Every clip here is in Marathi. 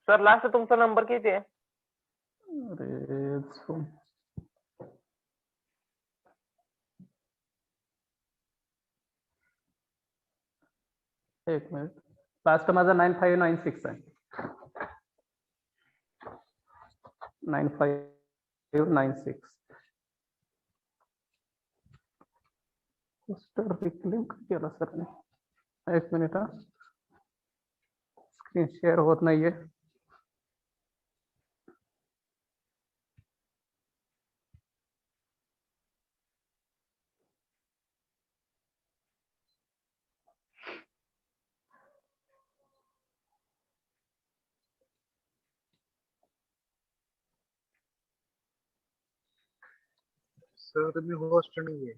सर लास्ट तुमचा नंबर किती आहे? अरे एक मिनिट, लास्ट माझा 9596 आहे. 9596. पोस्टर रिक्लेम केला सर ने. एक मिनिट, हा स्क्रीन शेअर होत नाहीये. सर मी होस्ट नाहीये.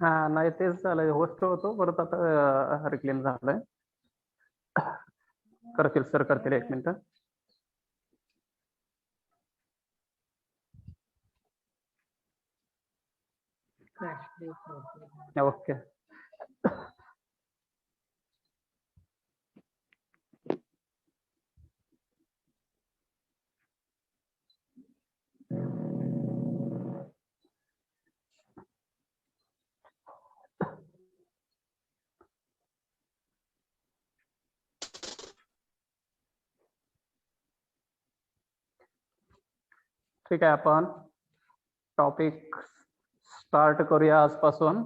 हा नाही, तेच झालंय. होस्ट होतो परत आता रिक्लेम झालंय. करतील सर, करतील. एक मिनिट. ओके. ठीक आहे, आपण टॉपिक स्टार्ट करूया आजपासून.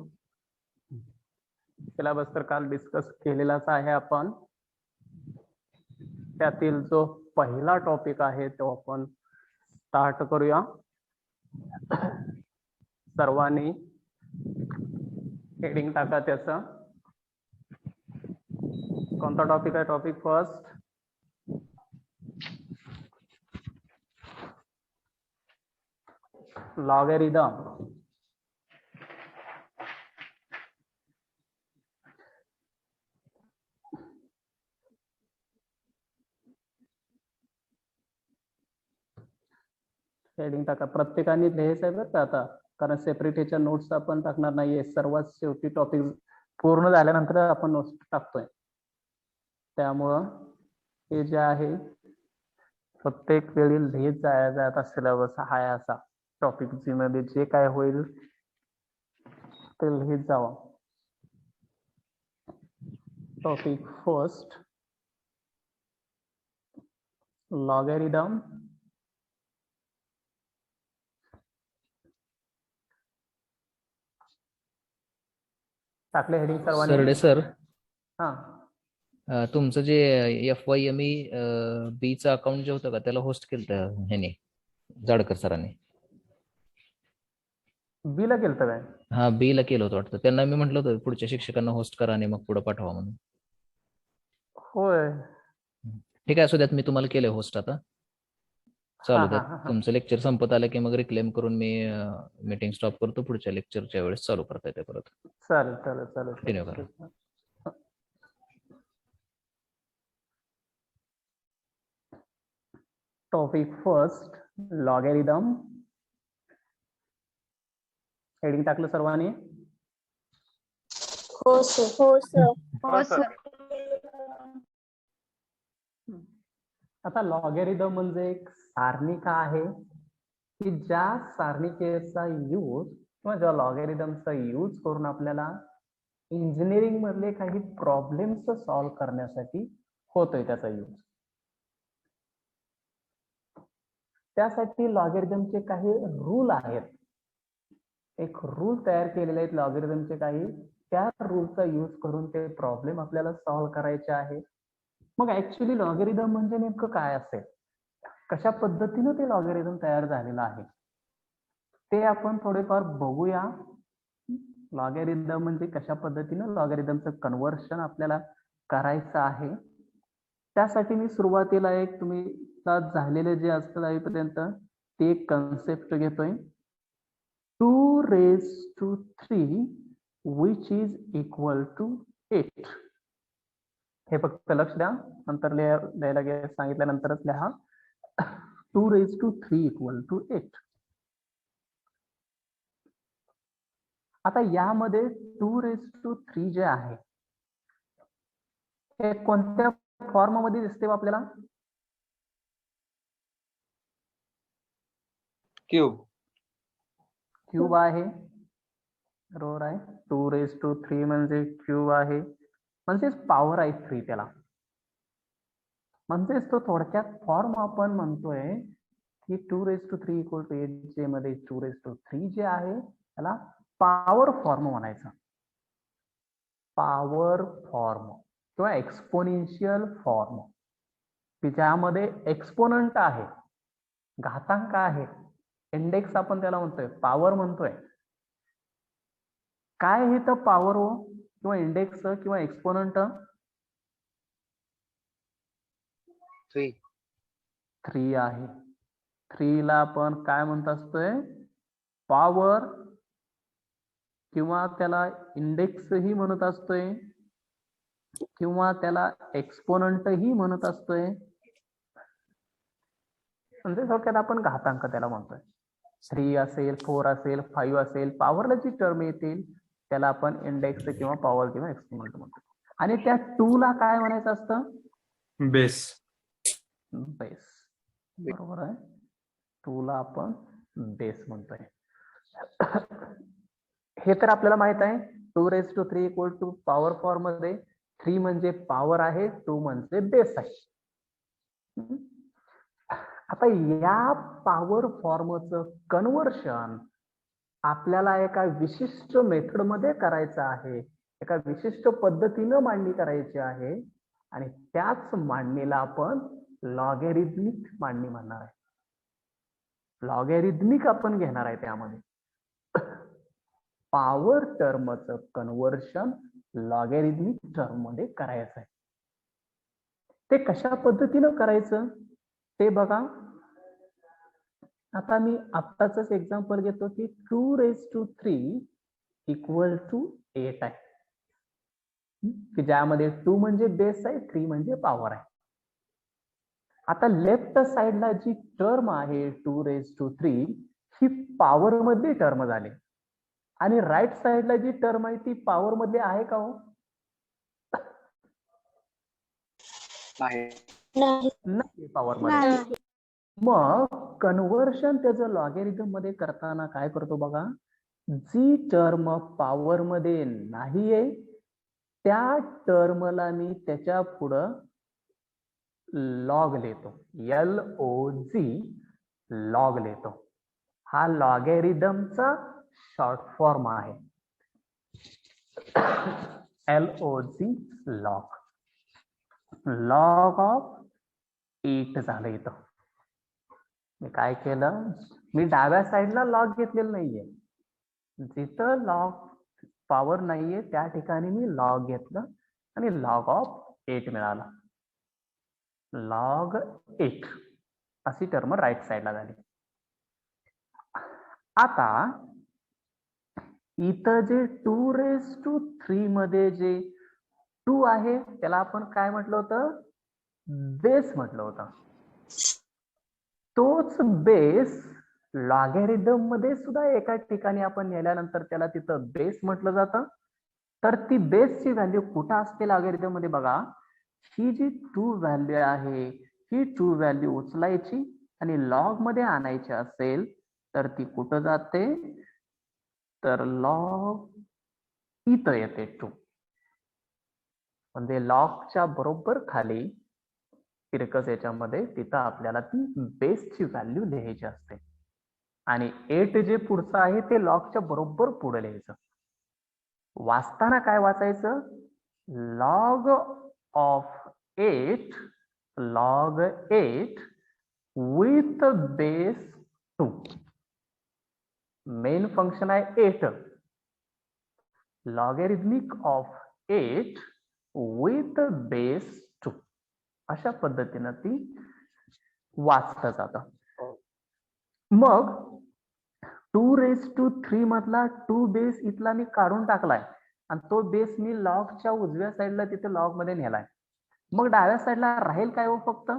सिलेबस तर काल डिस्कस केलेलाच आहे आपण. त्यातील जो पहिला टॉपिक आहे तो आपण स्टार्ट करूया. सर्वांनी हेडिंग टाका त्याचं. कोणता टॉपिक आहे? Topic first, logarithm. हेडिंग टाका. प्रत्येकाने लिहायचं आहे बरं का आता, कारण सेपरेट ह्याच्या नोट्स आपण टाकणार नाहीये. सर्वात शेवटी टॉपिक पूर्ण झाल्यानंतर आपण नोट्स टाकतोय. त्यामुळं हे जे आहे प्रत्येक वेळी लिहित जायचं. आता सिलेबस हाय असा, टॉपिक मध्ये जे काय होईल ते लिहित जावा. Topic first, logarithm. टाकले हेडिंग सर्वांनी? सरडे सर, हा, तुमचं जे FYME बीचं अकाउंट जे होतं का, त्याला होस्ट केलं ह्याने, जाडकर सरांनी. बी ला केलं काय? हा, बी ला केलं होतं वाटतं. त्यांना मी म्हटलं होतं पुढच्या शिक्षकांना होस्ट करा आणि मग पुढे पाठवा म्हणून. होय. ठीक आहे, असू द्यात. मी तुम्हाला केलं होस्ट. आता चालू द्यात. हा. तुमचं लेक्चर संपत आलं की मग रिक्लेम करून मी मीटिंग स्टॉप करतो. पुढच्या लेक्चरच्या वेळेस चालू करता येते परत. चालेल चालेल चालेल कंटिन्यू करा. Topic first, logarithm. हेडिंग टाकलं सर्वांनी? हो सर. हो सर. हो सर. आता लॉगॅरिथम म्हणजे एक सारणिका आहे की ज्या सारणिकेचा यूज किंवा ज्या लॉगॅरिथमचा यूज करून आपल्याला इंजिनिअरिंग मधले काही प्रॉब्लेम्स सॉल्व्ह करण्यासाठी होतोय त्याचा यूज. त्यासाठी लॉगॅरिथमचे काही रूल आहेत. एक रूल तयार केलेले आहेत लॉगॅरिथमचे काही. त्या रूलचा यूज करून ते प्रॉब्लेम आपल्याला सॉल्व्ह करायचे आहे. मग ऍक्च्युली लॉगॅरिथम म्हणजे नेमकं काय असेल, कशा पद्धतीनं ते लॉगॅरिथम तयार झालेलं आहे ते आपण थोडेफार बघूया. लॉगॅरिथम म्हणजे कशा पद्धतीनं लॉगॅरिथमचं कन्व्हर्शन आपल्याला करायचं आहे. त्यासाठी मी सुरुवातीला एक तुम्ही झालेले जे असतं आईपर्यंत ते एक कन्सेप्ट घेतोय, 2⁻³ विच इज इक्वल टू 8. हे फक्त लक्ष द्या, नंतर लिहायला सांगितल्यानंतरच लिहा. 2⁻³ इक्वल टू 8. आता यामध्ये 2⁻³ जे आहे हे कोणत्या फॉर्म मध्ये दिसते आपल्याला? क्यूब क्यूब आहे, बरोबर आहे. 2⁻³ म्हणजे क्यूब आहे, म्हणजेच पॉवर आहे 3 त्याला. म्हणजेच तो थोडक्यात फॉर्म आपण म्हणतोय की 2⁻³ = 8j मध्ये 2⁻³ जे आहे त्याला पॉवर फॉर्म म्हणायचं. पॉवर फॉर्म किंवा एक्सपोनेन्शियल फॉर्म, की ज्यामध्ये एक्सपोनंट आहे, घातांक आहे, इंडेक्स आपण त्याला म्हणतोय, पॉवर म्हणतोय. काय हे तर पॉवर हो किंवा इंडेक्स किंवा एक्सपोनंट? 3 आहे. 3 ला आपण काय म्हणत असतोय? पॉवर किंवा त्याला इंडेक्स ही म्हणत असतोय किंवा त्याला एक्सपोनंट ही म्हणत असतोय. म्हणजे थोडक्यात आपण घातांक त्याला म्हणतोय. 3 असेल, 4 असेल, 5 असेल, पॉवरला जी टर्म येतील त्याला आपण इंडेक्स किंवा पॉवर किंवा एक्सपोनंट म्हणतो. आणि त्या 2 ला काय म्हणायचं असतं? बेस. बेस, बरोबर आहे. 2 ला आपण बेस म्हणतोय. हे तर आपल्याला माहित आहे. 2⁻³ = पॉवर फॉर्म मध्ये 3 म्हणजे पॉवर आहे, 2 म्हणजे बेस आहे. आता या पॉवर फॉर्मचं कन्व्हर्शन आपल्याला एका विशिष्ट मेथड मध्ये करायचं आहे, एका विशिष्ट पद्धतीनं मांडणी करायची आहे, आणि त्याच मांडणीला आपण लॉगॅरिथमिक मांडणी म्हणणार आहे. लॉगॅरिथमिक आपण घेणार आहे. त्यामध्ये पॉवर टर्मचं कन्व्हर्शन लॉगॅरिथमिक टर्म मध्ये करायचं आहे. ते कशा पद्धतीनं करायचं ते बघा. आता मी आत्ताच एक्झाम्पल घेतो की 2⁻³ = 8 आहे, की ज्यामध्ये 2 म्हणजे बेस आहे, 3 म्हणजे पॉवर आहे. आता लेफ्ट साइडला जी टर्म आहे 2⁻³ ही पॉवर मध्ये टर्म झाली, आणि राईट साइडला जी टर्म आहे ती पॉवर मध्ये आहे का हो? नाही, पॉवर मध्ये. मग कन्व्हर्शन त्याचं लॉगॅरिथम मध्ये करताना काय करतो बघा. जी टर्म पॉवर मध्ये नाहीये त्या टर्मला मी त्याच्या पुढं लॉग लिहितो, LOG, लॉग लिहितो. हा लॉगॅरिथमचा शॉर्ट फॉर्म आहे. LOG, log. लॉग ऑफ 8 झालं इथं. मी काय केलं, मी डाव्या साईडला लॉग घेतलेलं नाहीये. जिथं लॉग पॉवर नाहीये त्या ठिकाणी मी लॉग घेतलं आणि लॉग ऑफ 8 मिळाला. लॉग 8 अशी टर्म राईट साईडला झाली. आता इथं जे 2⁻³ मध्ये जे 2 आहे त्याला आपण काय म्हटलं होतं? बेस म्हटलं होतं. तोच बेस लॉगॅरिथम मध्ये सुद्धा एका ठिकाणी आपण नेल्यानंतर त्याला तिथं बेस म्हटलं जातं. तर ती बेसची व्हॅल्यू कुठं असते लॉगॅरिथम मध्ये बघा. ही जी 2 व्हॅल्यू आहे ही 2 व्हॅल्यू उचलायची आणि लॉग मध्ये आणायची असेल तर ती कुठं जाते? तर लॉग इथं येते 2. म्हणजे लॉगच्या बरोबर खाली तिरकस याच्यामध्ये तिथं आपल्याला ती बेसची व्हॅल्यू लिहायची असते, आणि 8 जे पुढचं आहे ते लॉगच्या बरोबर पुढे लिहायचं. वाचताना काय वाचायचं? Log of 8, log 8 with base 2. Main function आहे 8, लॉगॅरिथमिक ऑफ 8 विथ बेस 2. अशा पद्धतीनं ती वाचलं जातं. मग 2⁻³ मधला 2 बेस इथला मी काढून टाकलाय आणि तो बेस मी लॉगच्या उजव्या साईडला तिथे लॉग मध्ये नेलाय. मग डाव्या साईडला राहील काय हो? फक्त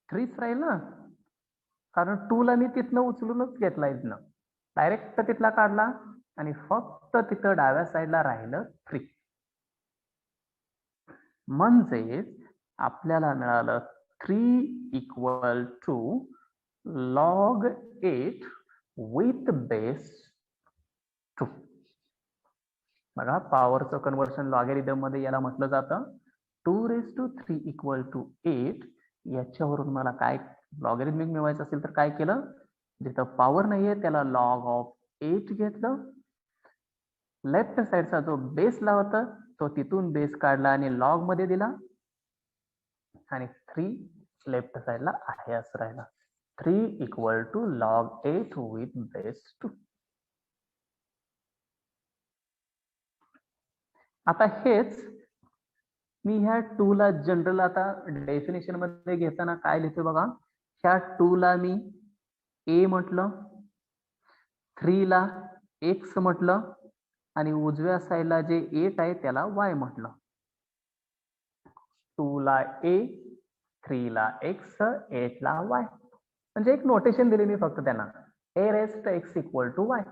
3च राहील ना, कारण 2 ला मी तिथनं उचलूनच घेतला, इथनं डायरेक्ट तिथला काढला आणि फक्त तिथं डाव्या साईडला राहिलं 3. म्हणजे आपल्याला मिळालं 3 equal to log 8 with base 2. बघा पॉवरचं कन्व्हर्शन लॉगॅरिथम मध्ये याला म्हटलं जातं 2⁻³ इक्वल टू 8. याच्यावरून मला काय लॉगॅरिथमिक मिळवायचं असेल तर काय केलं, जिथं पॉवर नाहीये त्याला लॉग ऑफ 8 घेतलं. लेफ्ट साइडचा जो बेसला होता तो तिथून बेस काढला आणि लॉग मध्ये दिला आणि 3 लेफ्ट साइडला आहे असं राहिला. 3 equal to log 8 with base 2. आता हेच मी ह्या 2 ला जनरल आता डेफिनेशन मध्ये घेताना काय लिहितो बघा, ह्या 2 ला मी a म्हटलं, 3 ला x म्हटलं आणि उजव्या साईडला जे 8 आहे त्याला y म्हटलं. 2 ला a, 3 ला x, 8 ला y. म्हणजे एक नोटेशन दिली मी फक्त त्यांना, a⁻x इक्वल टू y.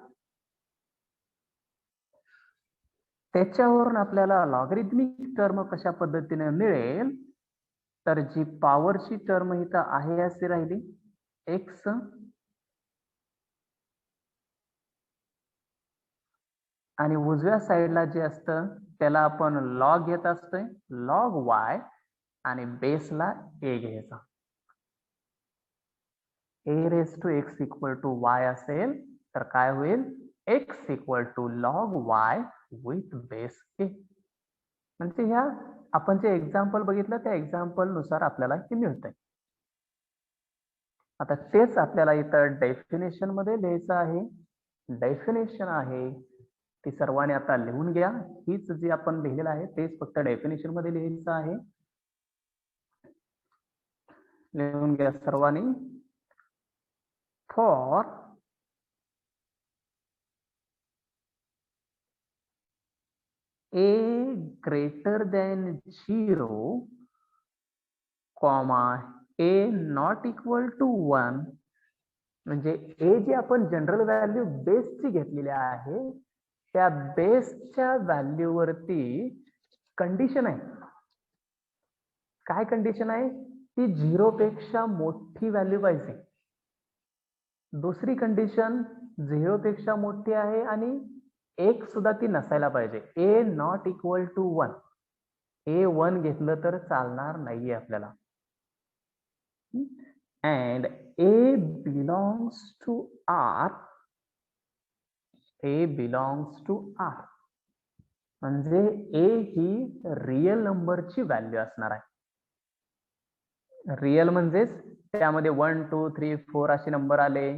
त्याच्यावरून आपल्याला लॉगरिथमिक टर्म कशा पद्धतीने मिळेल, तर जी पॉवरची टर्म इथं आहे अशी राहिली x आणि उजव्या साईडला जे असतं त्याला आपण लॉग घेत असतोय, लॉग y आणि बेसला a घ्यायचा. a⁻x इक्वल टू y असेल तर काय होईल, x equal to log y with base a. म्हणजे ह्या आपण जे एक्झाम्पल बघितलं त्या एक्झाम्पल नुसार आपल्याला हे मिळतंय. आता तेच आपल्याला इथं डेफिनेशन मध्ये लिहायचं आहे. डेफिनेशन आहे ती सर्वांनी आता लिहून घ्या. हीच जी आपण लिहिलेलं आहे तेच फक्त डेफिनेशन मध्ये लिहायचं आहे. लिहून घ्या सर्वांनी. For a greater than 0, a not equal to 1, म्हणजे a जी आपण जनरल व्हॅल्यू बेसची घेतलेली आहे त्या बेसच्या व्हॅल्यू वरती कंडिशन आहे. काय कंडिशन आहे, ती 0 पेक्षा मोठी व्हॅल्यू पाहिजे. दुसरी कंडिशन 0 पेक्षा मोठी आहे आणि 1 सुद्धा ती नसायला पाहिजे. a not equal to 1, a 1 घेतलं तर चालणार नाहीये आपल्याला. and a belongs to R, a belongs to R, म्हणजे a ही रियल नंबरची व्हॅल्यू असणार आहे. रियल म्हणजेच त्यामध्ये 1 2 3 4 असे नंबर आले,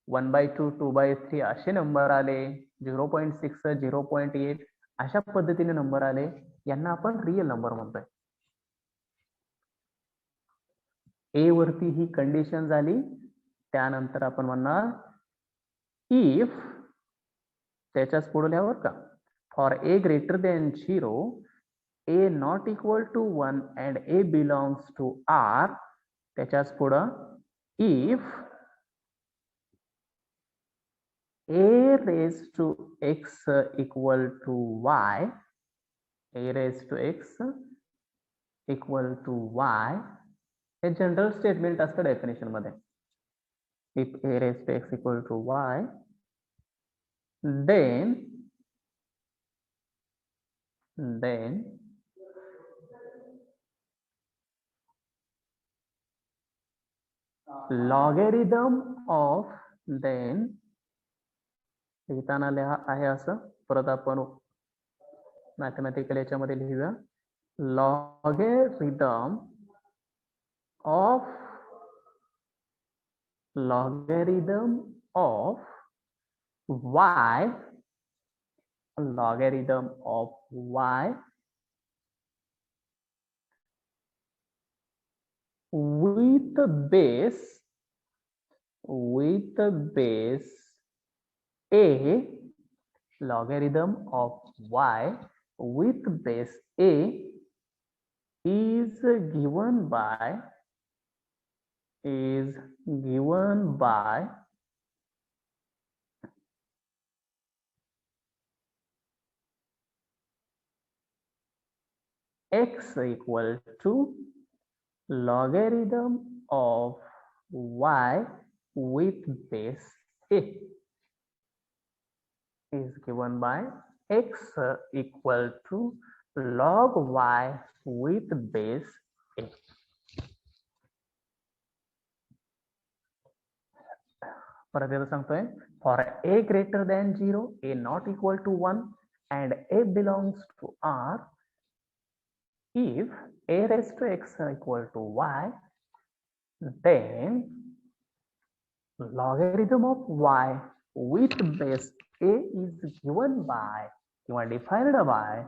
1/2 2/3 असे नंबर आले, 0.6 0.8 अशा पद्धतीने नंबर आले, यांना आपण रियल नंबर म्हणतोय. ए वरती ही कंडिशन झाली. त्यानंतर आपण म्हणणार इफ, त्याच्याच पुढे लिहावर का, for a greater than 0, a not equal to 1 and a belongs to R, त्याच्याच पुढं if a⁻x equal to y, a⁻x equal to y हे जनरल स्टेटमेंट असतं डेफिनेशन मध्ये. if a⁻x equal to y, then logarithm of, then लिहिताना लिहा आहे असं, परत आपण मॅथमॅटिकल याच्यामध्ये लिहूया, logarithm of y, logarithm of y with base a, logarithm of y with base a is given by x equal to logarithm of y with base a is given by x equal to log y with base a. परत एकदा सांगतोय, for a greater than 0, a not equal to 1 and a belongs to R, if a raised to x equal to y, then logarithm of y with base a is given by किंवा defined by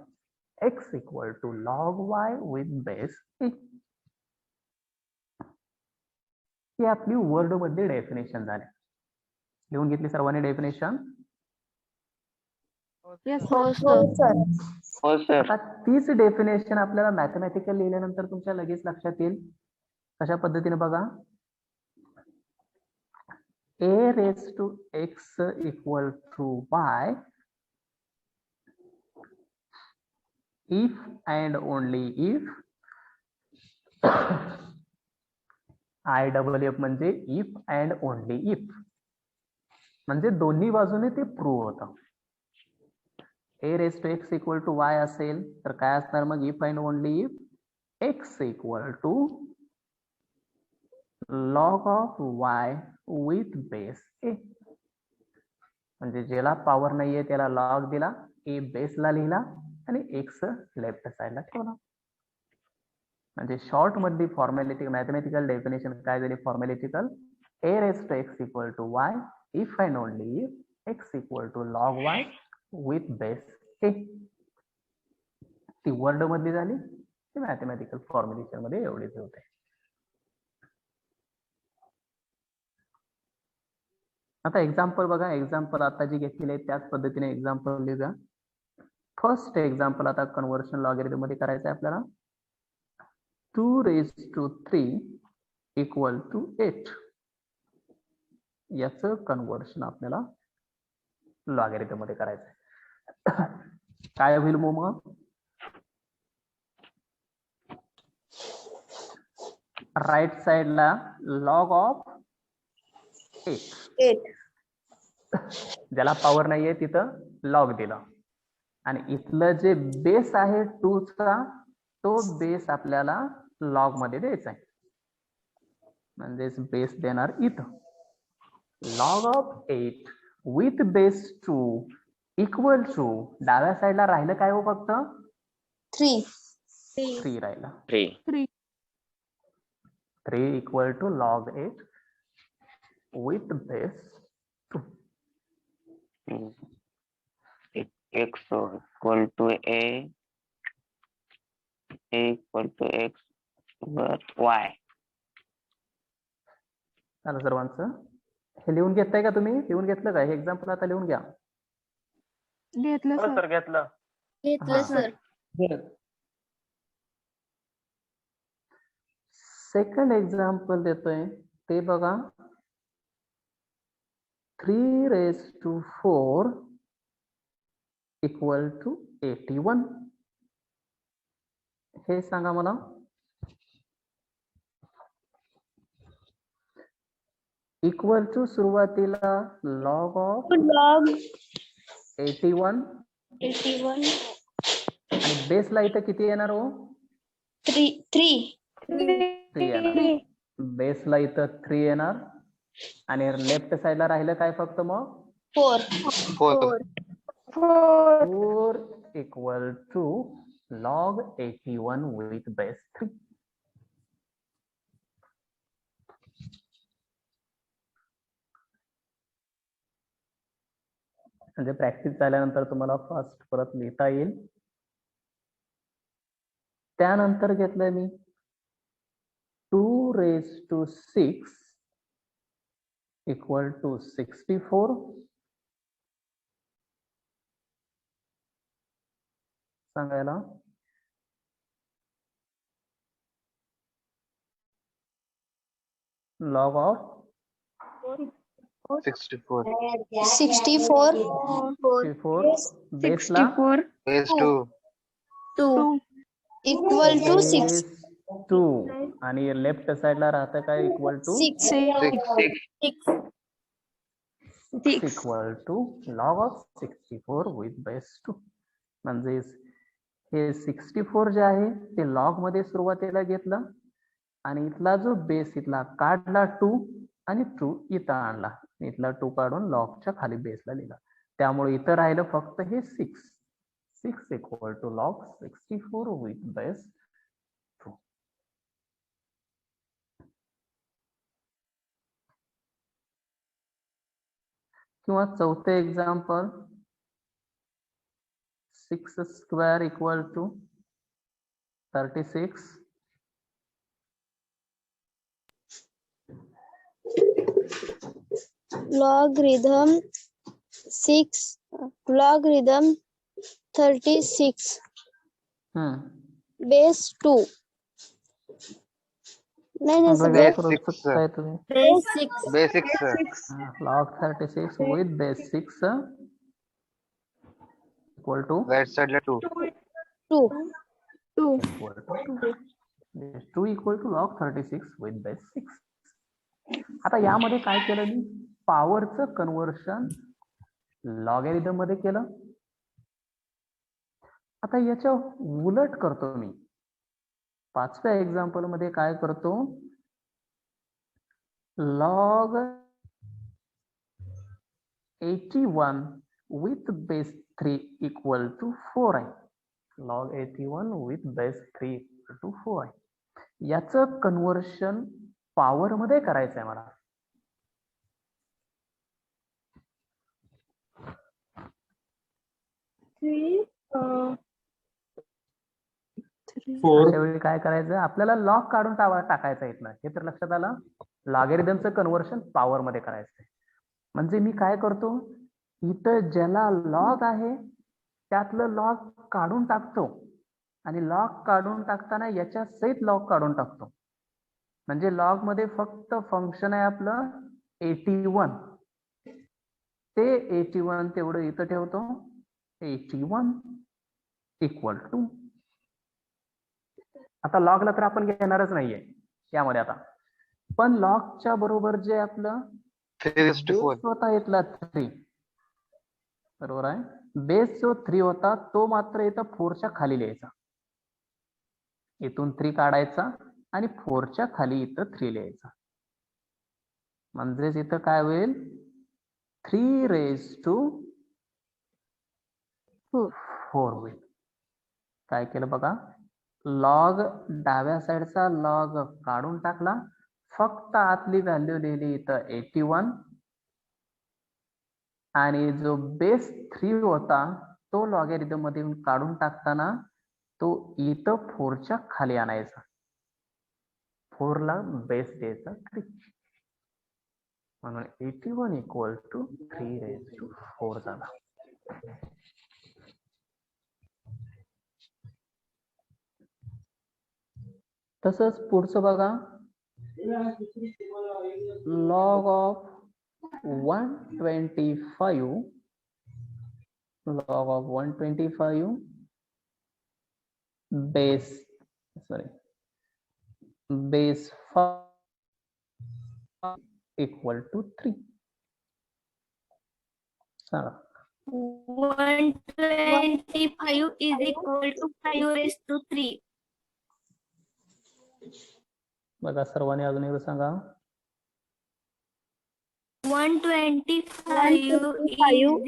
x equal to log y with base a. ही आपली वर्ड मध्ये डेफिनेशन झाली. लिहून घेतली सर्वांनी डेफिनेशन? आता तीच डेफिनेशन आपल्याला मॅथमॅटिकल लिहिल्यानंतर तुमच्या लगेच लक्षात येईल. कशा पद्धतीने बघा, a raised to x equal to y if and only if IFF म्हणजे if and only if, म्हणजे दोन्ही बाजूने ते प्रूव्ह होतं. a raised to x equal to y असेल तर काय असणार मग if and only if x equal to log of y with base a. म्हणजे ज्याला पॉवर नाहीये त्याला लॉग दिला, a बेसला लिहिला आणि x लेफ्ट साइडला ठेवला. म्हणजे शॉर्ट मध्ये फॉर्मॅलिटी मॅथमॅटिकल डेफिनेशन काय झाली? फॉर्मॅलिटिकल a raised to x equal to y if and only if x equal to log y with base a. ती वर्ड मध्ये झाली, ती मॅथमॅटिकल फॉर्म्युलेशन मध्ये एवढीच होते. आता एक्झाम्पल बघा, एक्झाम्पल आता जी घेतलेली आहे त्याच पद्धतीने एक्झाम्पल लिहूया. फर्स्ट एक्झाम्पल आता कन्व्हर्शन लॉगरिथम मध्ये करायचं आहे आपल्याला. 2 raised to 3 equal to 8 याचं कन्व्हर्शन आपल्याला लॉगरिथम मध्ये करायचं आहे. काय होईल मग? राईट साइडला लॉग ऑफ 8, ज्याला पॉवर नाहीये तिथं लॉग दिला आणि इथलं जे बेस आहे 2 चा तो बेस आपल्याला लॉग मध्ये द्यायचा आहे. म्हणजे बेस देणार इथं log of 8 with base 2 equal to डाव्या साइडला राहिलं काय हो? फक्त 3 राहिला. 3 equal to log 8 with base 2. X equal to a equal to x but y. चला सर्वांचं हे लिहून घेताय का तुम्ही? लिहून घेतलं का? हे एक्झाम्पल आता लिहून घ्या. घेतलं सर. घेतलं सर. सेकंड एक्झाम्पल देतोय ते बघा. 3 raised to 4 equal to 81. हे सांगा मला. इक्वल टू सुरुवातीला लॉग ऑफ 81 आणि बेसला इथं किती येणार हो? 3 येणार. बेसला इथं 3 येणार आणि लेफ्ट साइडला राहिलं काय फक्त मग? 4 equal to log 81 with base 3. म्हणजे प्रॅक्टिस झाल्यानंतर तुम्हाला फास्ट परत लिहिता येईल. त्यानंतर घेतलंय मी 2 raised to 6 equal to 64. सांगायला log of 64 बेसला base 2 equal to 6. 2 आणि लेफ्ट साइडला राहतं काय equal to 6 equal to log of 64 with base 2. म्हणजे हे 64 जे आहे ते लॉग मध्ये सुरुवातीला घेतलं आणि इथला जो बेस इथला काढला 2 आणि 2 इथं आणला. इथला 2 काढून लॉगच्या खाली बेसला लिहिला. त्यामुळे इथं राहिलं फक्त हे 6 equal to log 64 with base 2. किंवा चौथे example 6 square equal to 36. logarithm 36 base 2 नाही आता सर काय Base करू 6 शकताय तुम्ही? base 6 basic sir. Log 36 with base 6 equal to right साइडला 2. 2 equal to 2 equal to log 36 with base 6. आता यामध्ये काय केलं मी? पॉवरचं कन्व्हर्शन लॉगॅरिथम मध्ये केलं. आता याच्या उलट करतो मी. पाचव्या एक्झाम्पल मध्ये काय करतो? Log 81 with base 3 equal to 4 आहे. Log 81 with base 3 equal to 4 आहे. याचं कन्व्हर्शन पॉवर मध्ये करायचं आहे मला. अशा वेळी काय करायचं? आपल्याला लॉग काढून टाकायचं आहे इथनं. हे तर लक्षात आलं. लॉगॅरिथमचं कन्व्हर्शन पॉवर मध्ये करायचं आहे. म्हणजे मी काय करतो? इथं ज्याला लॉग आहे त्यातलं लॉग काढून टाकतो आणि लॉग काढून टाकताना याच्या सहित लॉग काढून टाकतो. म्हणजे लॉग मध्ये फक्त फंक्शन आहे आपलं 81. ते 81 तेवढं इथं ठेवतो. 81 इक्वल टू, आता लॉगला तर आपण घेणारच नाहीये यामध्ये आता, पण लॉगच्या बरोबर जे आपलं 3:4. बेस होता इथला 3, बरोबर आहे. बेस जो 3 होता तो मात्र इथं 4च्या खाली लिहायचा. इथून 3 काढायचा आणि 4च्या खाली इथं 3 लिहायचा. म्हणजेच इथं काय होईल? 3 raised to 4 होईल. काय केलं बघा? लॉग डाव्या साईडचा लॉग काढून टाकला, फक्त आतली व्हॅल्यू लिहिली इथं 81 आणि जो बेस 3 होता तो लॉगॅरिथम मध्ये काढून टाकताना तो इथं 4च्या खाली आणायचा. 4 ला बेस द्यायचा 3 म्हणून 81 इक्वल टू 3 raised to 4 झाला. तसंच पुढचं बघा, log of 125 base 5 equal to 3. सांगा. 125 is equal to 5 raised to 3. बघा सर्वांनी अजून एकदा सांगा. 125 is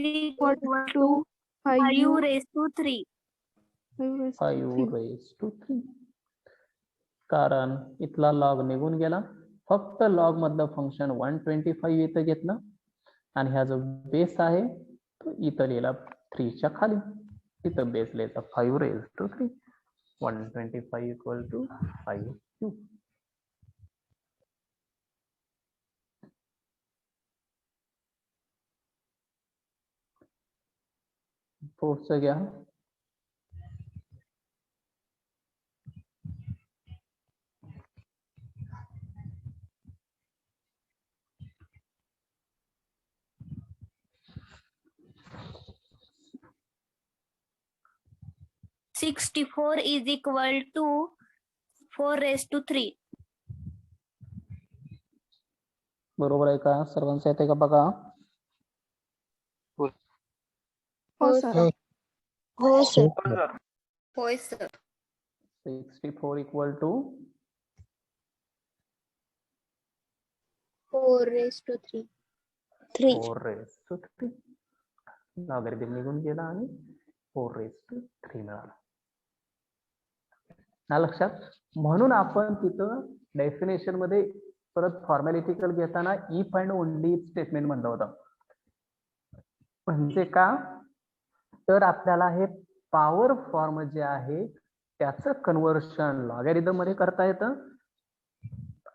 equal to 5 raised to 3. 5 raised to 3. कारण इथला लॉग निघून गेला, फक्त लॉग मधलं फंक्शन 125 इथं घेतलं आणि हा जो बेस आहे तो इथं लिहिला 3च्या खाली. इथं बेस लिहायचा 5 raised to 3. 125 equal to 5 cube. पुढचं घ्या. $64 is equal to 4 raised to 3. बरोबर आहे का? सर्वांचं येते का बघा? हो सर. हो सर. हो सर. होय sir. 64 equal to 4 raised to 3. 3. 4 raised to 3. Logarithm निघून गेला आणि 4 raised to 3 मिळाला. ना लक्षात? म्हणून आपण तिथं डेफिनेशन मध्ये परत फॉर्मॅलिटिकल घेताना इफ अँड ओनली स्टेटमेंट म्हणलं होतं. म्हणजे का? तर आपल्याला हे पॉवर फॉर्म जे आहे त्याचं कन्व्हर्शन लॉगॅरिथम मध्ये करता येतं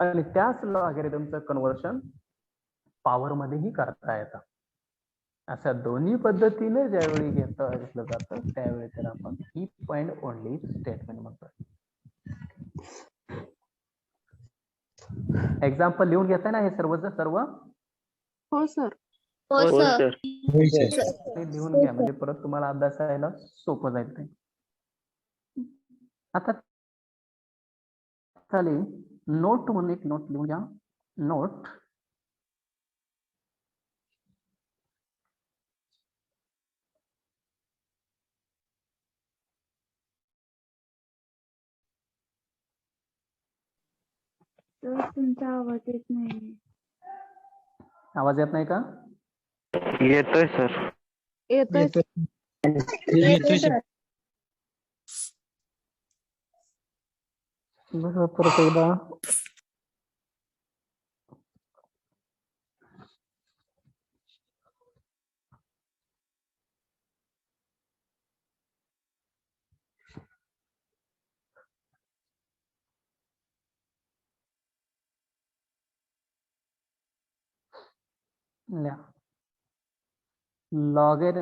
आणि त्याच लॉगॅरिथमचं कन्व्हर्शन पॉवर मध्येही करता येतं. अशा दोन्ही पद्धतीने ज्यावेळी घेतलं जातं त्यावेळी तर आपण इफ अँड ओनली स्टेटमेंट म्हणतो. एक्झाम्पल लिहून घेताय ना हे सर्व? हो सर. हो सर. ते लिहून घ्या म्हणजे परत तुम्हाला अभ्यासायला सोपं जाईल ते. आता चालेल, नोट म्हणून एक नोट लिहून घ्या. नोट तुमचा आवाज येत नाही. आवाज येत नाही का? येतोय सर. येतोय सर. बरं, परत एकदा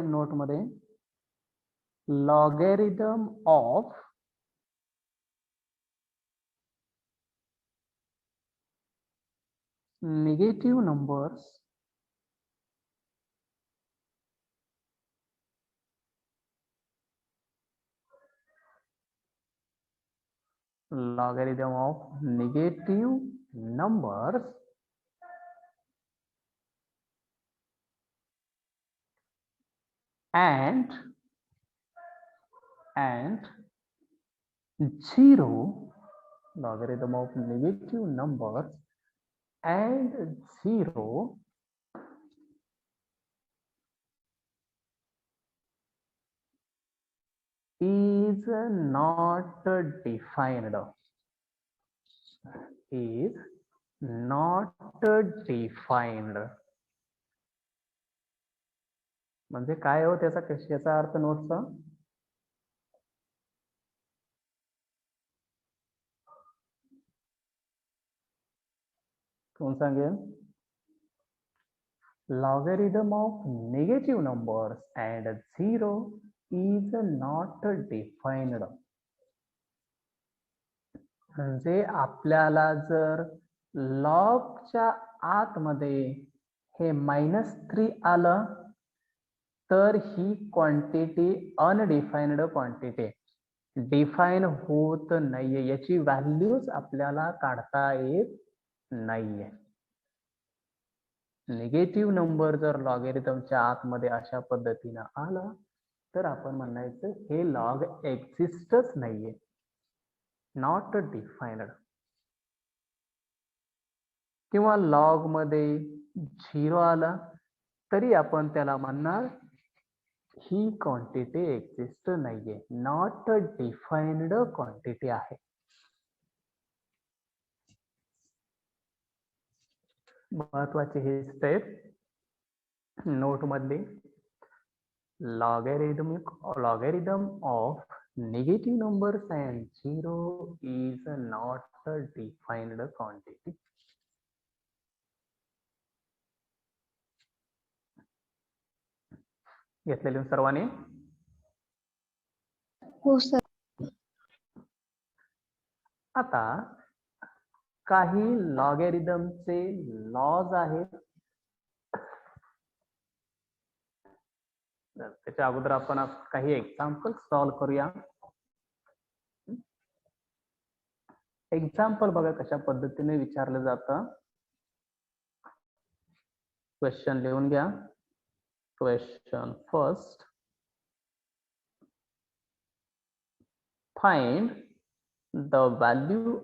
नोट मध्ये logarithm of negative numbers and 0, logarithm of negative numbers and 0 is not defined. Is not defined. म्हणजे काय हो त्याचा कशाचा अर्थ नोटचा? कोण सांगेल? Logarithm of negative numbers and 0 is not defined. म्हणजे आपल्याला जर लॉगच्या आतमध्ये हे -3 आलं तर ही क्वांटिटी अनडिफाइन्ड क्वांटिटी, डिफाइन होत नाहीये, याची व्हॅल्यूज आपल्याला काढता येत नाहीये. निगेटिव्ह नंबर जर लॉगॅरिथमच्या आतमध्ये अशा पद्धतीनं आला तर आपण म्हणायचं हे लॉग एक्झिस्टच नाहीये, नॉट डिफाइन्ड. किंवा लॉग मध्ये 0 आला तरी आपण त्याला म्हणणार ही क्वांटिटी एक्झिस्ट नाहीये, नॉट डिफाइन्ड क्वांटिटी आहे. महत्वाची ही स्टेप नोट मधली. Logarithm of negative numbers and 0 is not defined quantity. घेतलेले सर्वांनी? हो सर. आता काही लॉगॅरिथमचे लॉज आहेत, त्याच्या अगोदर आपण काही एक्झाम्पल सॉल्व्ह करूया. एक्झाम्पल बघा कशा पद्धतीने विचारलं जातं. क्वेश्चन लिहून घ्या. Question first, find the value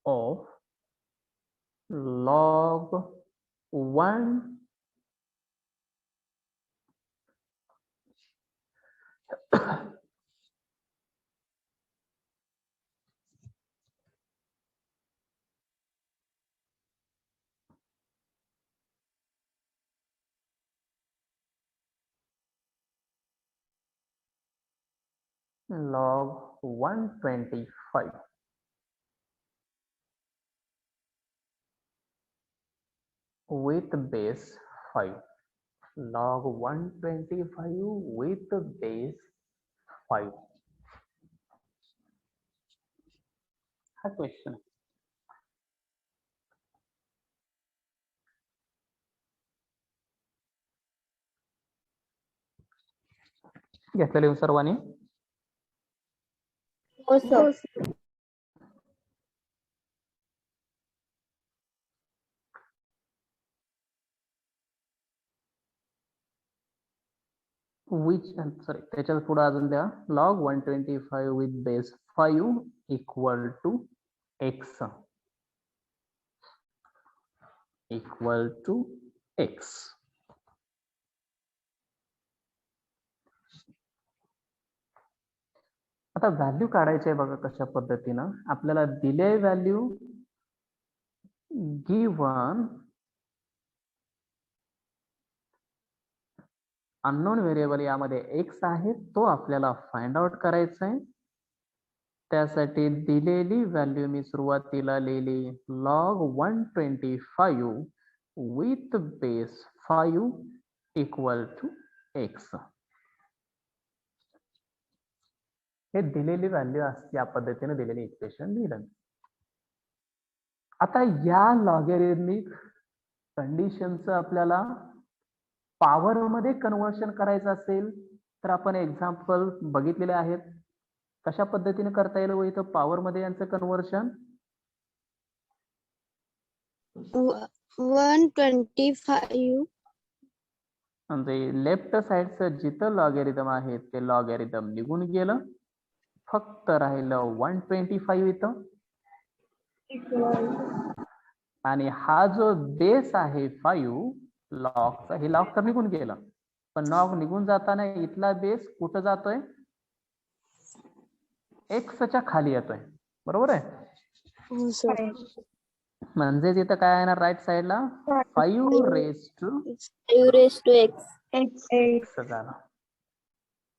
of log 1 log 125 with base 5. log 125 with base 5. हा क्वेश्चन. घेतलं लिहून सर्वांनी. हो सर. त्याच्यात पुढे अजून द्या. log 125 with base 5 equal to x. आता व्हॅल्यू काढायची आहे बघा कशा पद्धतीनं. आपल्याला दिले व्हॅल्यू गिवन अननोन व्हेरिएबल यामध्ये x आहे, तो आपल्याला फाइंड आउट करायचा आहे. त्यासाठी दिलेली व्हॅल्यू मी सुरुवातीला लिहिली log 125 with base 5 equal to x. हे दिलेली व्हॅल्यू या पद्धतीने दिलेले इक्वेशन लिहिलं. आता या लॉगॅरिथमिक कंडिशनचं आपल्याला पॉवर मध्ये कन्व्हर्शन करायचं असेल तर आपण एक्झाम्पल बघितलेले आहेत. कशा पद्धतीने करता येईल इथं पॉवर मध्ये यांचं कन्व्हर्शन. 125 म्हणजे लेफ्ट साइडचं जिथं लॉगॅरिथम आहे ते लॉगॅरिथम निघून गेलं, फक्त राहिलं 125 इथं. आणि हा जो बेस आहे 5 लॉगचा, हे लॉग तर निघून गेलं, पण लॉग निघून जाताना इथला बेस कुठं जातोय, एक्सच्या खाली येतोय. बरोबर आहे. हो सर. म्हणजेच इथं काय येणार राईट साइडला 5 raised to x झाला.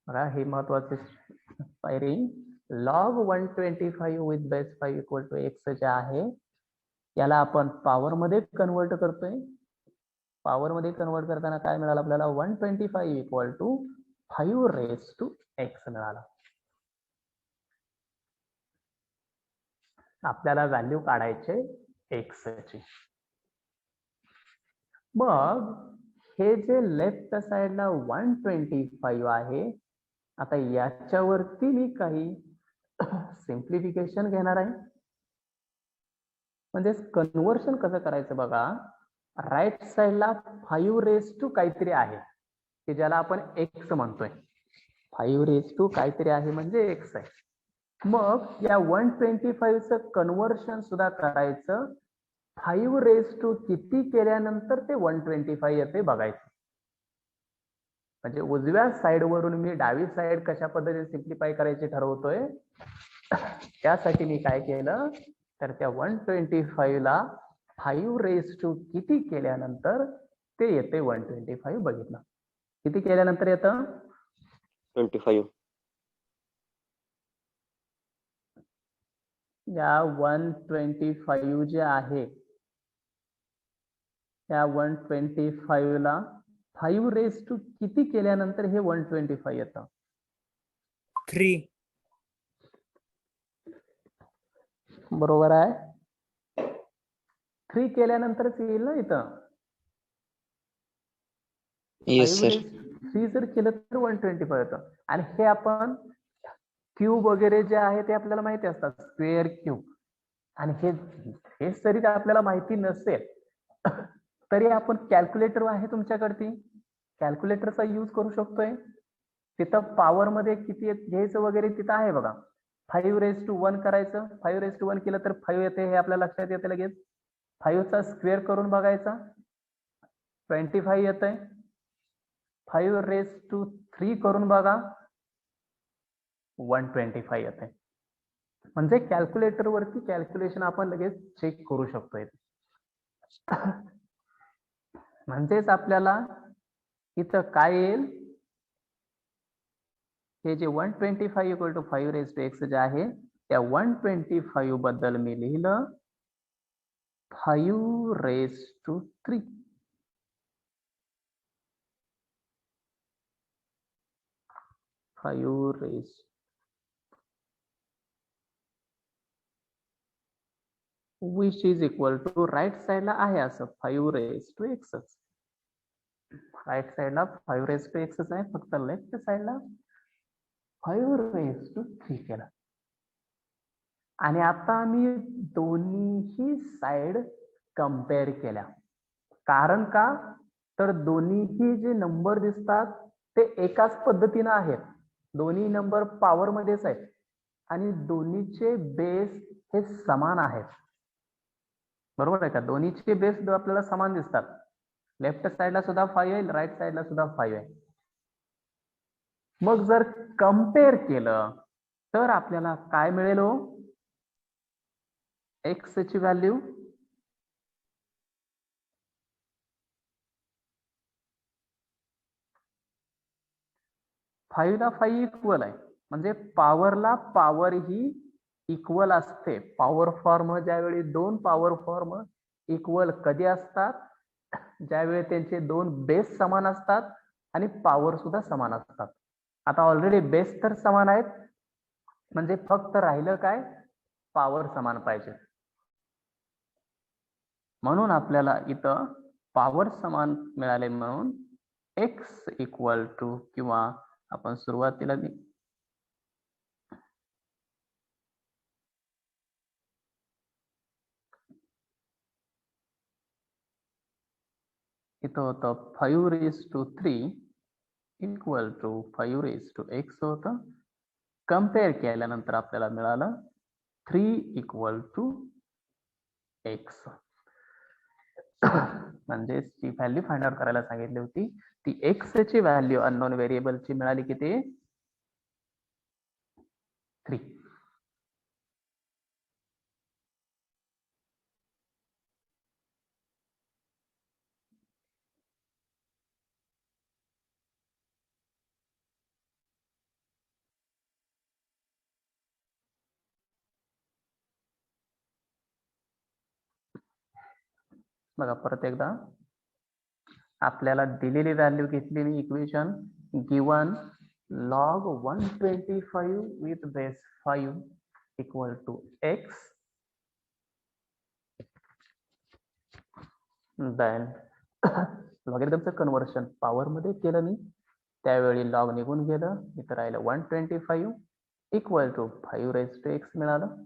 बघा हे महत्वाचे पायरी. log 125 with base 5 equal to x जे आहे याला आपण पॉवर मध्ये कन्वर्ट करतोय. पॉवर मध्ये कन्वर्ट करताना काय मिळालं आपल्याला 125 equal to 5 raised to x मिळाला. आपल्याला व्हॅल्यू काढायचे x ची. मग हे जे लेफ्ट साइडला 125 आहे, आता याच्यावरती मी काही सिम्प्लिफिकेशन घेणार आहे. म्हणजे कन्व्हर्शन कसं करायचं बघा. राईट साइडला 5 raised to काहीतरी आहे की ज्याला आपण x म्हणतोय. 5 raised to काहीतरी आहे म्हणजे x आहे. मग या 125 चं कन्व्हर्शन सुद्धा करायचं. 5 raised to किती केल्यानंतर ते 125 येते बघायचं. म्हणजे उजव्या साइड वरून मी डावी साइड कशा पद्धतीने सिम्प्लिफाय करायचे ठरवतोय. त्यासाठी मी काय केलं तर त्या 125 ला 5 raised to किती केल्यानंतर ते येते 125 बघितलं. किती केल्यानंतर येतं 25. या 125 जे आहे या 125 ला 5 raised to किती केल्यानंतर हे 125 येतं 3. बरोबर आहे. 3 केल्यानंतरच येईल ना इथं. Yes, sir. 3 जर केलं तर 125 येतं. आणि हे आपण क्यूब वगैरे जे आहे ते आपल्याला माहिती असतात, स्क्वेअर क्यूब. आणि हे जरी आपल्याला माहिती नसेल तरी आपण कॅल्क्युलेटर आहे तुमच्याकडे, कॅल्क्युलेटरचा यूज करू शकतोय. तिथं पॉवर मध्ये किती घ्यायचं वगैरे तिथं आहे बघा. 5⁻1 करायचं, 5⁻1 केलं तर 5 येते, हे आपल्या लक्षात येते लगेच. 5 चा स्क्वेअर करून बघायचा, 25 येतंय. 5⁻3 करून बघा, 125 येते. म्हणजे कॅल्क्युलेटर वरती कॅल्क्युलेशन आपण लगेच चेक करू शकतोय. म्हणजेच आपल्याला इथं काय येईल, हे जे 125 = 5⁻x जे आहे त्या 125 बद्दल मी लिहिलं 5⁻3. which is equal to right साइडला आहे असं 5⁻x. राईट साइडला 5⁻x आहे, फक्त लेफ्ट साइडला 5⁻3 केलं. आणि आता आम्ही दोन्हीही साइड कम्पेअर केल्या. कारण का, तर दोन्हीही जे नंबर दिसतात ते एकाच पद्धतीनं आहेत. दोन्ही नंबर पॉवर मध्येच आहेत आणि दोन्हीचे बेस हे समान आहेत. बरोबर आहे का? दोन्हीचे बेस आपल्याला समान दिसतात. लेफ्ट साइडला सुद्धा 5 आहे, राईट साइडला सुद्धा 5 आहे. मग जर कम्पेअर केलं तर आपल्याला काय मिळेल हो? एक्स ची व्हॅल्यू ला 5 इक्वल आहे. म्हणजे पॉवरला पॉवर ही इक्वल असते. पॉवर फॉर्म ज्यावेळी दोन पॉवर फॉर्म इक्वल कधी असतात, ज्यावेळी त्यांचे दोन बेस समान असतात आणि पॉवर सुद्धा समान असतात. आता ऑलरेडी बेस तर समान आहेत, म्हणजे फक्त राहिलं काय, पॉवर समान पाहिजे. म्हणून आपल्याला इथं पॉवर समान मिळाले, म्हणून एक्स इक्वल टू, किंवा आपण सुरुवातीला इथं होतं 5⁻3 इक्वल टू 5⁻x होतं. कम्पेअर केल्यानंतर आपल्याला मिळालं 3 इक्वल टू x. म्हणजे जी व्हॅल्यू फाइंड आउट करायला सांगितली होती ती एक्स ची व्हॅल्यू अननोन व्हेरिएबलची मिळाली किती? 3. बघा परत एकदा, आपल्याला दिलेली व्हॅल्यू घेतली मी equation given log 125 with base 5 equal to x. Then लॉगरिथमचं कन्व्हर्शन पॉवर मध्ये केलं मी, त्यावेळी लॉग निघून गेलं, इथं राहिलं 125 इक्वल टू 5⁻x मिळालं.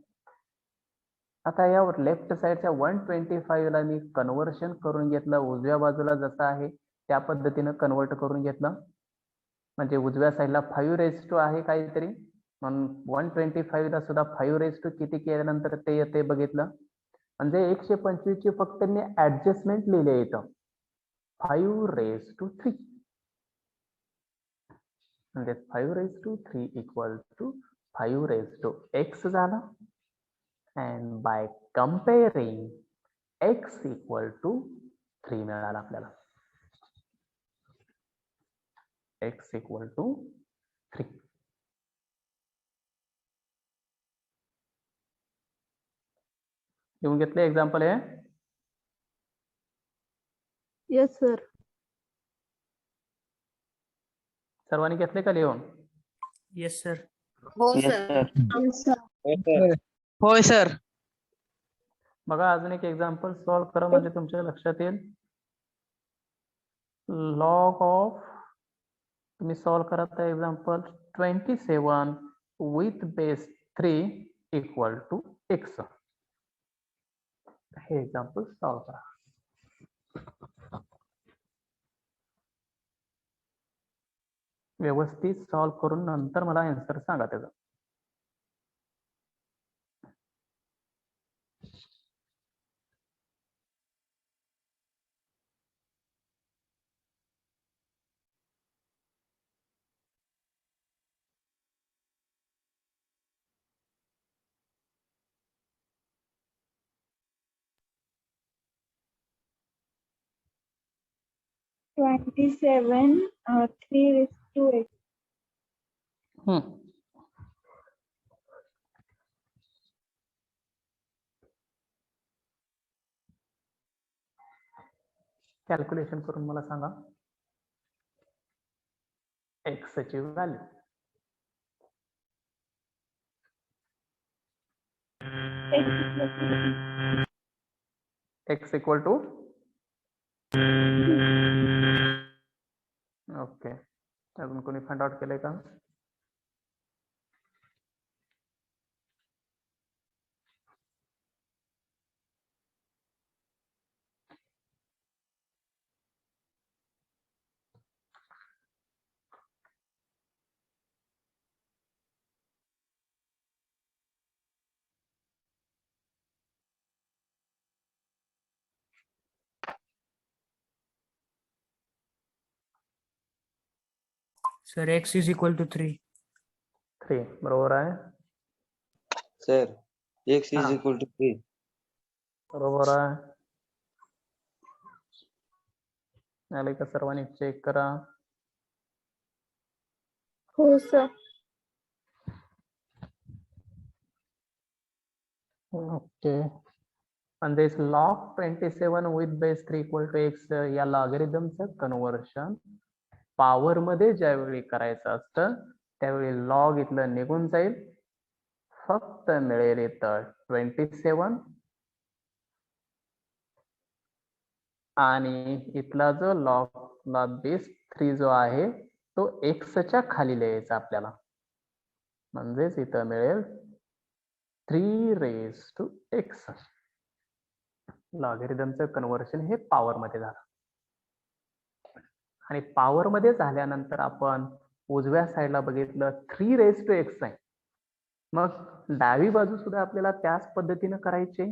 आता यावर लेफ्ट साइडच्या 125 ला मी कन्व्हर्शन करून घेतलं, उजव्या बाजूला जसं आहे त्या पद्धतीनं कन्वर्ट करून घेतलं. म्हणजे उजव्या साइडला 5⁻2 आहे काहीतरी, म्हणून 125 ला सुद्धा 5⁻2 किती केल्यानंतर ते येते बघितलं. म्हणजे 125 ची फक्त मी ऍडजस्टमेंट लिहिले इथं 5⁻3. म्हणजे 5⁻3 इक्वल टू 5⁻x झाला. And by comparing x equal to 3 मिळाला आपल्याला. x equal to 3. लिहून घेतले एक्झाम्पल हे? Yes, sir. सर्वांनी घेतले का लिहून? Yes, sir. Yes, sir. होय सर. बघा अजून एक एक्झाम्पल सॉल्व्ह करा, म्हणजे तुमच्या लक्षात येईल. लॉग ऑफ, तुम्ही सॉल्व्ह करा example 27 with base 3 equal to x. हे एक्झाम्पल सॉल्व करा. व्यवस्थित सॉल्व करून नंतर मला आन्सर सांगा त्याचा. $27 3 कॅल्क्युलेशन करून मला सांगा x ची value. x equal to okay. अजून कोणी फाइंड आउट केलंय का? Sir, x is equal to 3. 3 बरोबर आहे. सर x हा. is equal to 3. बरोबर आहे. आले का सर्वांनी चेक करा. हो sir. Okay. and this log 27 with base 3 equal to x या लॉगरिथमचं कन्व्हर्शन पॉवर मध्ये ज्यावेळी करायचं असतं त्यावेळी लॉग इथलं निघून जाईल. फक्त मिळेल इथं 27 आणि इथला जो लॉगला बेस 3 जो आहे तो एक्सच्या खाली लिहायचा आपल्याला. म्हणजेच इथं मिळेल 3 raised to x. लॉगरिथमचं कन्व्हर्शन हे पॉवर मध्ये झालं आणि पॉवर मध्ये झाल्यानंतर आपण उजव्या साईडला बघितलं 3 raised to x आहे. मग डावी बाजू सुद्धा आपल्याला त्याच पद्धतीने करायची.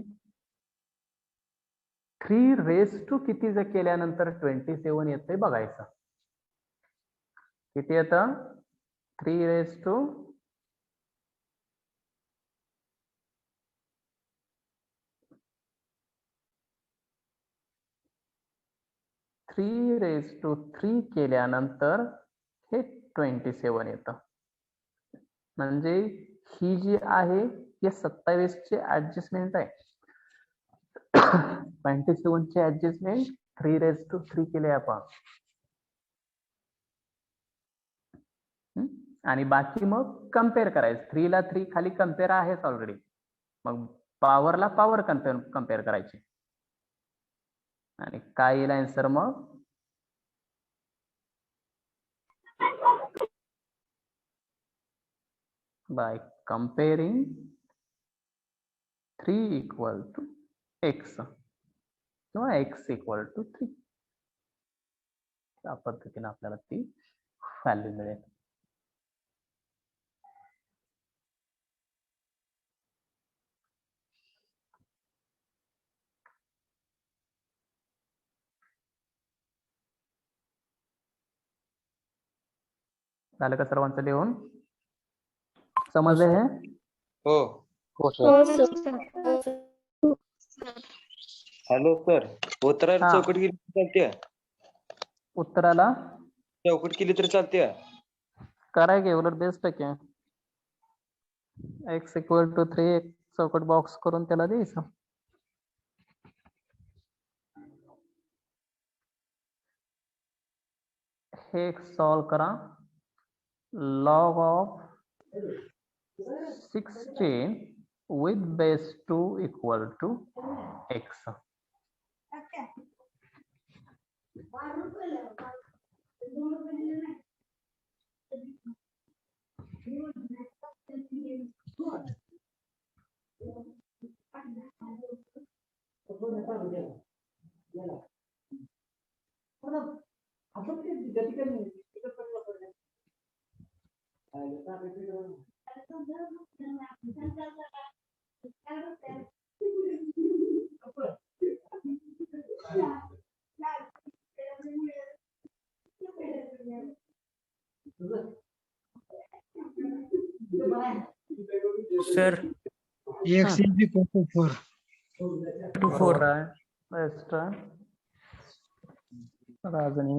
3 raised to किती जर केल्यानंतर 27 येते बघायचं. किती येतं? 3 raised to 3 raised to 3 केल्यानंतर हे 27 येतं. म्हणजे ही जी आहे हे 27 ची ऍडजस्टमेंट आहे. 27 ची ऍडजस्टमेंट 3 raised to 3 केले आपण. आणि बाकी मग कम्पेअर करायचं. 3 ला 3 खाली कम्पेअर आहेच ऑलरेडी. मग पॉवरला पॉवर कम्पेअर करायची. आणि काय येईल आन्सर मग? बाय कंपेअरिंग 3 इक्वल टू x किंवा x इक्वल टू 3. त्या पद्धतीने आपल्याला ती व्हॅल्यू मिळेल. झालं का सर्वांचं लिहून? समजले हे? हो. हो सर. हो सर. हॅलो सर, उत्तराला हा. चौकट केली तर चालते? उत्तराला चौकट केली तर चालते? कराय की उलट बेस्ट आहे की. x इक्वल टू 3 एक चौकट बॉक्स करून त्याला द्यायचं. हे एक सॉल्व करा. Log of 16 with base 2 equal to x. Sir, X is equal to 4. to 4. बरोबर आहे बेस्ट. राजनी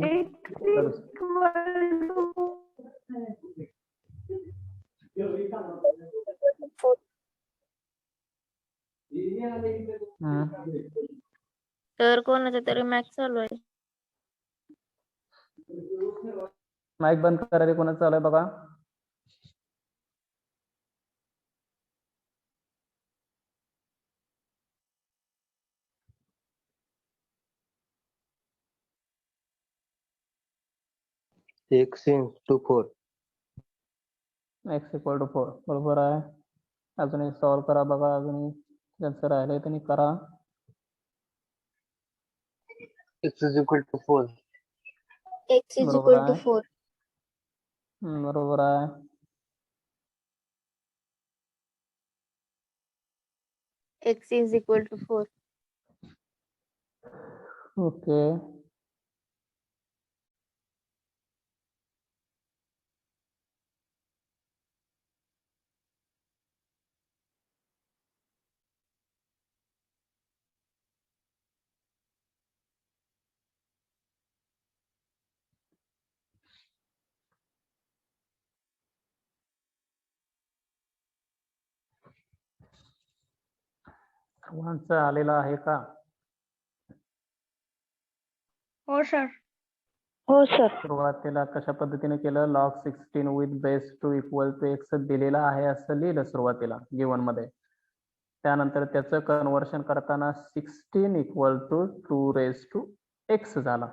तर कोणाचा तरी मॅच चालू आहे. माईक बंद करा रे, कोणाचं चालू आहे बघा. X into 4. x equal to 4 बरोबर आहे. अजूनही सॉल्व्ह करा बघा, अजूनही ज्यांचं राहिलंय त्यांनी करा. X is equal to 4. X is बरोबर equal to आहे. 4. बरोबर आहे. X is equal to 4. Okay. सर्वांचं आलेलं आहे का? हो सर. हो सर. सुरुवातीला कशा पद्धतीने केलं, log 16 with base 2 equal to x दिलेलं आहे असं लिहिलं सुरुवातीला गिवन मध्ये. त्यानंतर त्याचं कन्व्हर्शन करताना 16 equal to 2 raise to x झाला.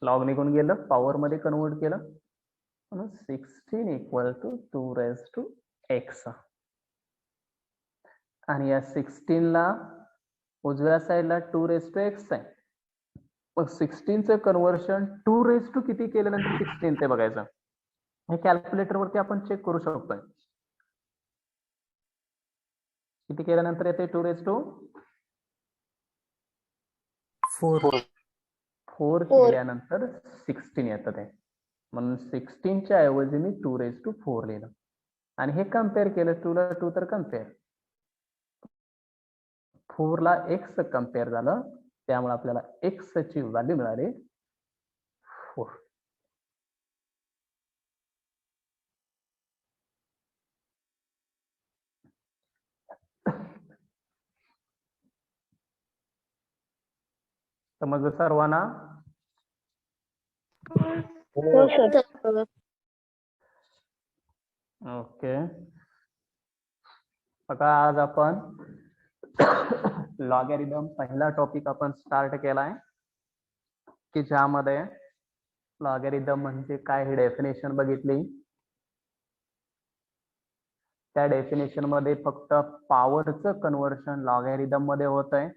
लॉग निघून गेलं, पॉवर मध्ये कन्वर्ट केलं म्हणून 16 equal to 2 raise to x. आणि या 16 ला उजव्या साईडला 2 रेज टू x आहे. मग 16चं कन्व्हर्शन 2 रेज टू किती केल्यानंतर 16 ते बघायचं. हे कॅल्क्युलेटर वरती आपण चेक करू शकतोय. किती केल्यानंतर येते 2 रेज टू 4. 4 केल्यानंतर 16 येतं ते. म्हणून 16च्या ऐवजी मी 2 रेज टू 4 लिहिलं. आणि हे कम्पेअर केलं, 2 ला 2 तर कम्पेअर, 4 ला x कम्पेअर झालं, त्यामुळे आपल्याला x ची व्हॅल्यू मिळाली 4. समजलं सर्वांना? हो सर. ओके. बघा आज आपण लॉगॅरिथम पहिला टॉपिक आपण स्टार्ट केलाय, की ज्यामध्ये लॉगॅरिथम म्हणजे काय ही डेफिनेशन बघितली. त्या डेफिनेशन मध्ये फक्त पॉवरचं कन्व्हर्शन लॉगॅरिथम मध्ये होत आहे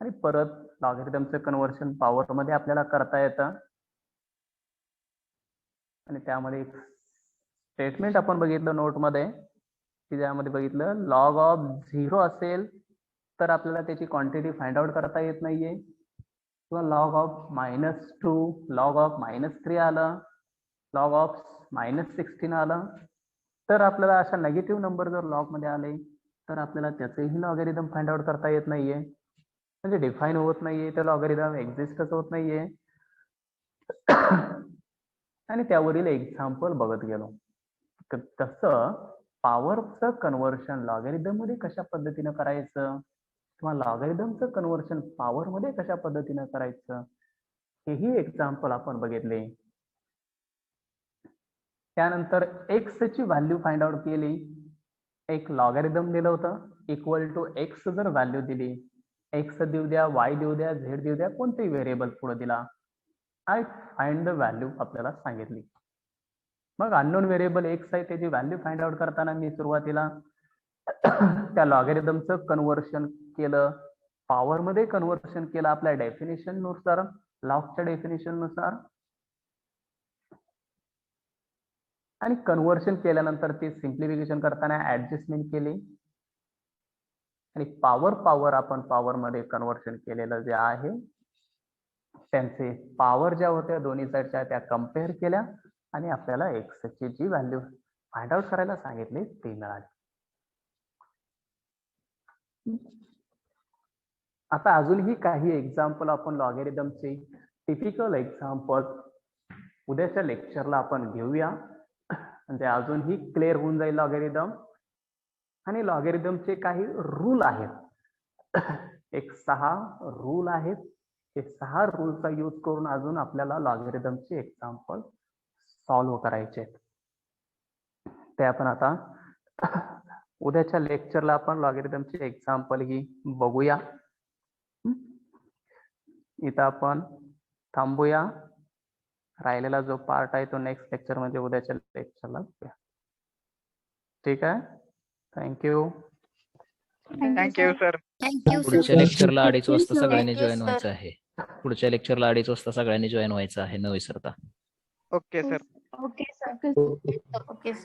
आणि परत लॉगॅरिथमचं कन्व्हर्शन पॉवर मध्ये आपल्याला करता येतं. आणि त्यामध्ये एक स्टेटमेंट आपण बघितलं नोट मध्ये, की ज्यामध्ये बघितलं लॉग ऑफ 0 असेल तर आपल्याला त्याची क्वांटिटी फाइंड आउट करता येत नाहीये, किंवा लॉग ऑफ -2, लॉग ऑफ -3 आलं, लॉग ऑफ -16 आलं, तर आपल्याला अशा नेगेटिव्ह नंबर जर लॉग मध्ये आले तर आपल्याला त्याचेही लॉगॅरिथम फाइंड आउट करता येत नाहीये, म्हणजे डिफाईन होत नाहीये, ते लॉगॅरिथम एक्झिस्टच होत नाहीये. आणि त्यावरील एक्झाम्पल बघत गेलो. तसं पॉवरचं कन्व्हर्शन लॉगॅरिथम मध्ये कशा पद्धतीनं करायचं, किंवा लॉगॅरिथमचं कन्व्हर्शन पॉवर मध्ये कशा पद्धतीनं करायचं, हेही एक्झाम्पल आपण बघितले. त्यानंतर x ची व्हॅल्यू फाइंड आउट केली. एक लॉगॅरिथम दिलं होतं, इक्वल टू x जर व्हॅल्यू दिली, x देऊ द्या, y देऊ द्या, z देऊ द्या, कोणतेही व्हेरिएबल पुढे दिला, आणि फाइंड द व्हॅल्यू आपल्याला सांगितली. मग अननोन व्हेरिएबल x आहे, त्याची व्हॅल्यू फाइंड आउट करताना मी सुरुवातीला त्या लॉगॅरिथमचं कन्व्हर्शन केलं, पॉवर मध्ये कन्व्हर्शन केलं आपल्या डेफिनेशन नुसार, लॉगच्या डेफिनेशन नुसार, आणि कन्व्हर्शन केल्यानंतर ते सिम्प्लिफिकेशन करताना ऍडजस्टमेंट केली आणि पॉवर आपण पॉवर मध्ये कन्व्हर्शन केलेलं जे आहे त्यांचे पॉवर ज्या होत्या दोन्ही साईडच्या त्या कम्पेअर केल्या आणि आपल्याला एक्स ची जी व्हॅल्यू फाइंड आउट करायला सांगितली ती मिळाली. आता अजूनही काही एक्झाम्पल आपण लॉगॅरिथमचे टिपिकल एक्झाम्पल उद्याच्या लेक्चरला आपण घेऊया, म्हणजे अजूनही क्लिअर होऊन जाईल लॉगॅरिथम. आणि लॉगॅरिथमचे काही रूल आहेत, एक 6 रूल आहेत. हे 6 रूलचा यूज करून अजून आपल्याला लॉगॅरिथमचे एक्झाम्पल सॉल्व्ह करायचे आहेत. ते आपण आता उद्याच्या लेक्चरला आपण लॉगॅरिथमचे एक्झाम्पल ही बघूया. इथं आपण थांबूया. राहिलेला जो पार्ट आहे तो नेक्स्ट लेक्चर म्हणजे उद्याच्या लेक्चरला बघूया. ठीक आहे. Thank you. Thank you sir. Thank you sir. पुढच्या लेक्चरला 2:30 वाजता sir. सगळ्यांनी Thank you, जॉईन sir. व्हायचं आहे. पुढच्या लेक्चरला 2:30 वाजता सगळ्यांनी जॉईन व्हायचं आहे, न विसरता. Okay sir. Okay sir. Okay, sir.